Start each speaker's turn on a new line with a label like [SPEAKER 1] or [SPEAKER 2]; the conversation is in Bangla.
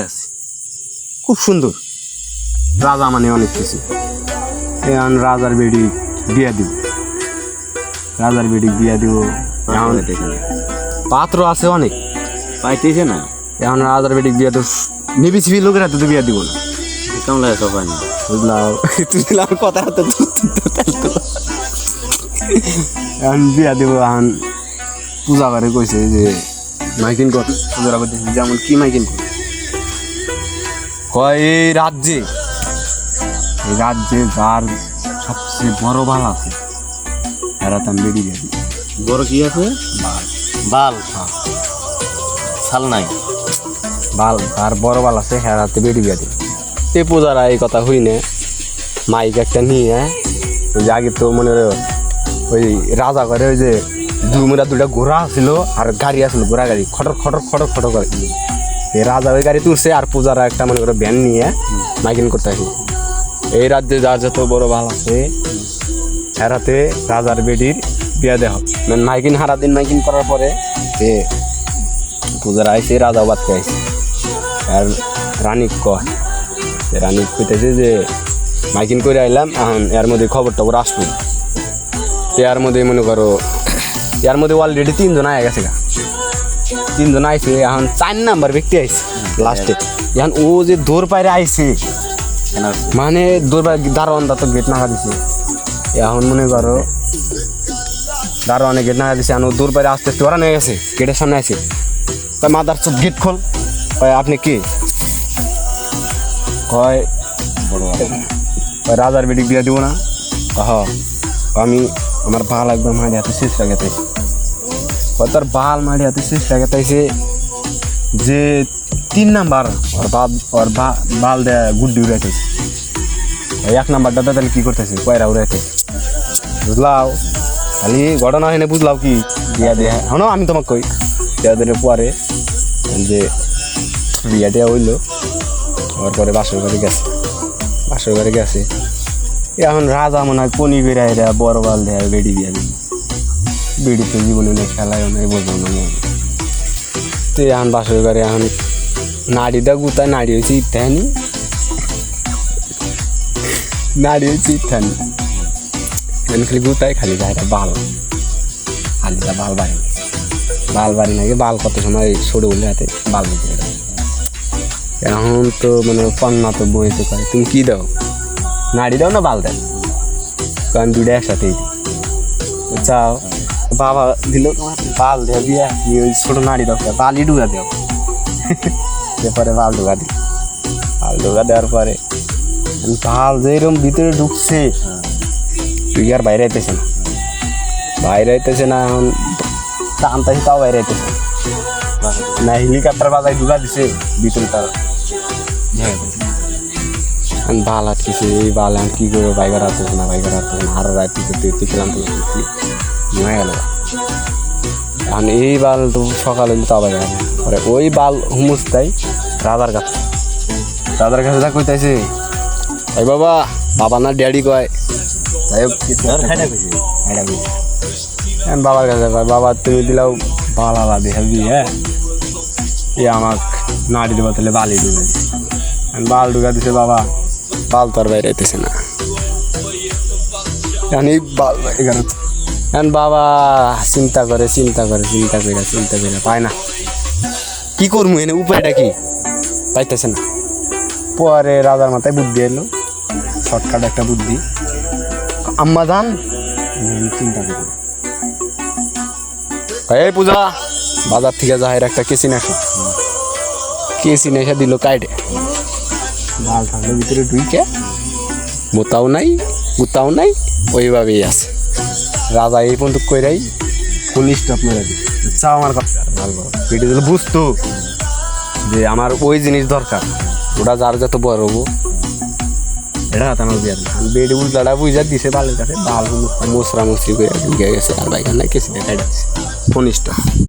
[SPEAKER 1] আছে খুব সুন্দর। রাজা মানে অনেক কিছু। এখন রাজার বেডি বিয়া দিব, রাজার বেডি বিয়া দিব। এখন পাত্র আছে অনেক,
[SPEAKER 2] পাইতেছে না।
[SPEAKER 1] এখন রাজার বেডি বিয়া তো নিবিছিবি লোকেরা তো বিয়া দিব না।
[SPEAKER 2] কেমন লাগে সবাই না
[SPEAKER 1] বুঝলাম, তুই আমার কথা তো এখন বিয়া দিব। এখন পূজা করে কইছে যে মাইকিন কর, পূজা করতেছি। যেমন কি মাইকিন কর কয় এই রাজ্যে যার সবচেয়ে বড় বাল আছে এরা তো বেড়ি দিয়ে দিই।
[SPEAKER 2] বড় কি আছে?
[SPEAKER 1] বাল।
[SPEAKER 2] বাল শাল নাই
[SPEAKER 1] বাল আর বড় বাল আছে হেরাতে বেড়ি দিয়ে দিই। তে পূজারা এই কথা হই না, মাইক একটা নিয়ে ওই যে আগে তো মনে ওই রাজা করে ওই যে দুটা ঘোড়া ছিল আর গাড়ি আসলো, ঘোড়া গাড়ি খটর খটর খটর খটর করে। এই রাজা ওই গাড়ি তুলছে আর পূজারা একটা মনে করে ভ্যান নিয়ে মাইকিং করতে আসে। এই রাজ্যে যার যত বড় বাল আছে হেরাতে রাজার বেডির বিয়া দেওয়া হবে। মাইকিং হারা দিন মাইকিং করার পরে যে পূজারা আইসে, রাজা বাদকে আইসে। আর রানী কয়, রানী কইতেছে যে মাইকিং করে আইলাম, এখন এর মধ্যে খবর টবর আসলো। এর মধ্যে মনে করো এর মধ্যে অলরেডি 3 জন আয়া গেছে গা, 3 জন আইসে। এখন 4 নাম্বার ব্যক্তি আইসে লাস্টে। এখন ও যে দৌড় পাইরে আইসে, মানে দৌড় পাই দারোয়ানটা তো গেট নাগা দিছে। এখন মনে করো দারোয়ানে গেট নাগা দিছে, এখন ও দৌড় পাইরে আস্তে আস্তে ওরা নিয়ে গেছে, গেটের সামনে আছে। কয় মাদার চোখ গেট খোল। কয় আপনি কে? কয় রাজার বেডিক বিয়া দিব না। আমি আমার বাল একদম মাড়ি হাতে শেষ লাগাইতেছি। তার বাল মাড়ি হাতে শেষ লাগাইতেছে যে 3 নাম্বার ওর বাল দেয়া গুড্ডি উড়াইতেছে। 1 নাম্বারটা তাহলে কি করতেছে? কয়রা উড়াইতেছে। বুঝলাও খালি ঘটনা হয় না, বুঝলাও কি বিয়া দেয়া হনো। আমি তোমাকে কই বিয়া দিনের পরে যে বিয়া দেওয়া হইলো, হওয়ার পরে বাসর ঘরে গেছে। এখন রাজা মনে হয় পনি বেড়া এরা বড় বাল দেয় বেড়ি দিয়ে দিই। বেড়িতে জীবনে খেলায় অনেক বলবো না। তো এখন বাসর ঘরে এখন নাড়িটা গুতায়, নাড়ি হয়েছে ইত্যানি, নাড়ি হয়েছে ইত্যানি। এখন খালি গুতায় খালি যায় বাল, খালিটা বাল বাড়ি নাকি বাল কত সময় সরে বলে হাতে বাল দিতে। এখন তো মানে কন্যা তো বই তো করে, তুমি কি দাও? নাড়ি দাও না বাল দেয়? কারণ দুইটা একসাথেই দিই। চাও বাবা দিল বাল দেওয়া বিয়া, ওই ছোটো নাড়ি দাও, বালি ডুগা দেও। এরপরে বাল ডুগা দিই। বাল ডুগা দেওয়ার পরে বাল যেরকম ভিতরে ঢুকছে, তুই আর বাইরে আইতেছে না। এখন টানতাছি তাও বাইরে আইতেছে না। হেলিকপ্টার বাজায় ডুগা দিছে ভিতরে, তার বাল আটকেছে। এই বাল আমি কী করবো? বাইকার হাঁটতেছে না। আরো রাত করতে ক্লান্ত হয়ে গেল। এখন এই বাল তো সকাল হইলে তো আবার যাবে পরে ওই বাল হুমুস্তাই রাজার কাছে যা কইতাছে, ভাই বাবা না ড্যাডি কয়। যাই হোক বাবার কাছে কয়, বাবা তুমি দিলাও বাল আলাদা হেবি। হ্যাঁ এ আমার নাড়ি দেবো, তাহলে বালি ডুবে দিই। বাল ঢুকা দিছে বাবা, বাল তো আর বাইরে আইতেছে না। এই বাল এখন বাবা চিন্তা করে পায় না। কি করবো এনে, উপায়টা কি পাইতেছে না। পরে রাজার মাথায় বুদ্ধি এলো, শর্টকাট একটা বুদ্ধি। আম্মা যান চিন্তা করি, এই পূজা বাজার থেকে যাহের একটা কেসি নেশা দিল কাইডে। বাল থাকলে ভিতরে ঢুইকে মোতাও নাই গুতাও নাই, ওইভাবেই আছে। রাজা এই পর্যন্ত কইরাই ফুল স্টপ মেরে দিই। চাও আমার কথা ভালো পেটে দিলে বুঝতো যে আমার ওই জিনিস দরকার, ওটা যার যত বড় হবো এটা হাতে আমার বিয়ার বেডে উল্টাটা বুঝা দিছে বালের কাছে। বাল মুসরা মুসরি করে ঢুকে গেছে আর বাইকার নাই কেসি দেখাই যাচ্ছে। Full stop.